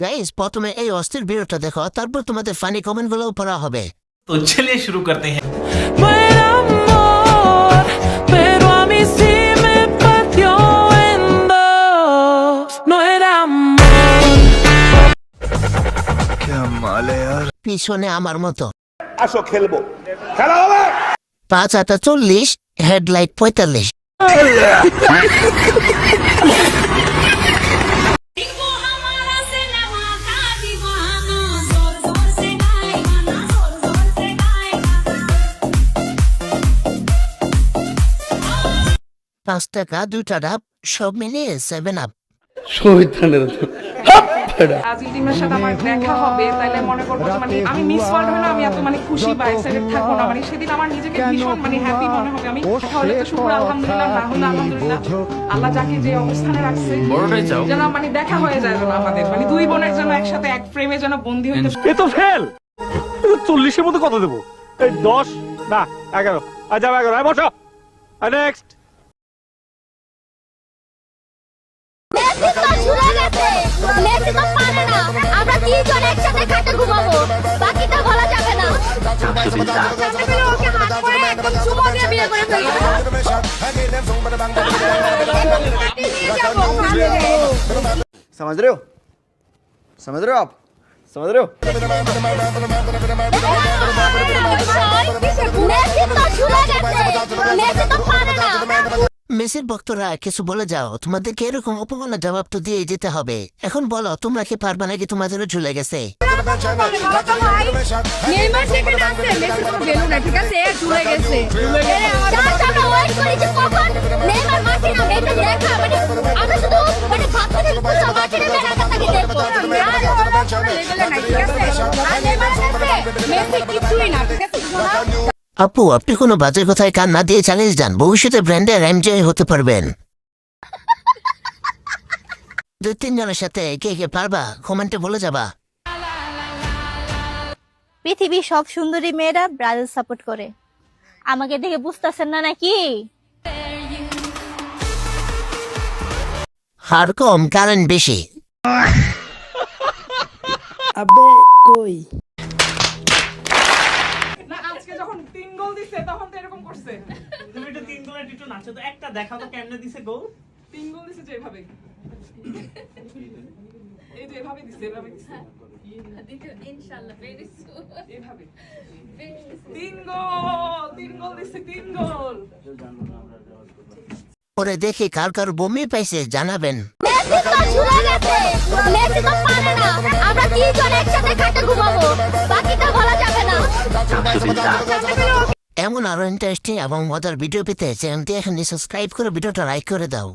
Guys প্রথমে এই অস্থির ভিডিওটা দেখো, তারপর তোমাদের ফানি কমেন্ট গুলো পড়া হবে। तो चलिए शुरू करते हैं। Buen amor, pero a mí sí me partió en dos. No era amor. পিছনে আমার মতো আসো খেলবো, খেলা হবে। 5/40, হেডলাইট 45। Digo हमारा सिनेमा का दीवाना जोर जोर से गाएगा ना जोर जोर से गाएगा 5 টাকা 2টা ডাব সব মিলিয়ে 7 আপ। আজ টিমের সাথে আমার দেখা হবে, তাইলে মনে করবো যে মানে আমি মিস ওয়ার্ল্ড হলে আমি এত মানে খুশি বা এক্সাইটেড থাকবো না। মানে সেদিন আমার নিজেকে ভীষণ মানে হ্যাপি মনে হবে। আমি তাহলে তো শুকর আলহামদুলিল্লাহ, না হলে আলহামদুলিল্লাহ। আল্লাহ যাকে যে অবস্থানে রাখছে যেন মানে দেখা হয়ে যায় যেন আমাদের মানে দুই বোনের জন্য একসাথে এক ফ্রেমে যেন বন্দী হইতে। এ তো ফেল। 40-এর মধ্যে কত দেবো? এই 10 না 11। আজ 11। বসো। নেক্সট। মেসি তো ছুড়ে গেছে, মেসি তো পারে না। আমরা তিনজন একসাথে খাটে ঘুমাবো, বাকিটা বলা যাবে না। ওকে হাত করে একদম চুমো দিয়ে বিয়ে করে ফেলবো। समझ रहे हो आप समझ रहे हो মেসি তো ছুড়ে গেছে, মেসি তো পারে না। মেসির ভক্তরা কিছু বলে যাও, তোমাদেরকে এরকম অপমানের জবাব তো দিয়ে যেতে হবে। এখন বলো তোমরা কি পারবে নাকি তোমাদেরও ঝুলে গেছে? নেইমার সেখানে আছে, মেসি তো গেল না, ঠিক আছে, চলে গেছে। তার জন্য ওয়েট করি যে কখন নেইমার মাঠে নামে, এটা দেখা মানে আমরা শুধু মানে ভাবতে থাকি পুরো মাঠে নেমে রাখাটাকে দেখবো। আর লেভেলে নাই, ঠিক আছে? আর নেইমার আছে, মেসি কিছুই না, ঠিক আছে? আপু আপনি কোনো বাজে কথায় কান না দিয়ে চালিয়ে যান, ভবিষ্যতে ব্র্যান্ডের এমজে হতে পারবেন। 2-3 জনের সাথে কে কে পারবা কমেন্টে বলে যাবা। পৃথিবীর সব সুন্দরী মেয়েরা ব্রাজিল সাপোর্ট করে। আমাকে দেখে বুঝতেছেন না নাকি? হার কম কারেন্ট বেশি। না আজকে যখন 3 গোল দিছে তখন তো এরকম করছে। তুমি এটা 3 গোলের টিটো নাচো তো, একটা দেখাও তো কেমনে দিছে গোল। 3 গোল দিছে যে এভাবে, এই যে এভাবে দিছে, এভাবে দিছে ইনশাআল্লাহ ভেরি সুন এভাবে 3 গোল দিছে, 3 গোল। পরে দেখি কার কার বমি পাইছে জানাবেন। মেসি তো ছুড়ে গেছে, মেসি তো পারে না। আমরা তিনজন একসাথে খাটে ঘুমাবো, বাকিটা বলা যাবে না। এমন আরো ইন্টারেস্টিং এবং মজার ভিডিও পেতে চ্যানেলটি এখনই সাবস্ক্রাইব করে ভিডিওটা লাইক করে দাও।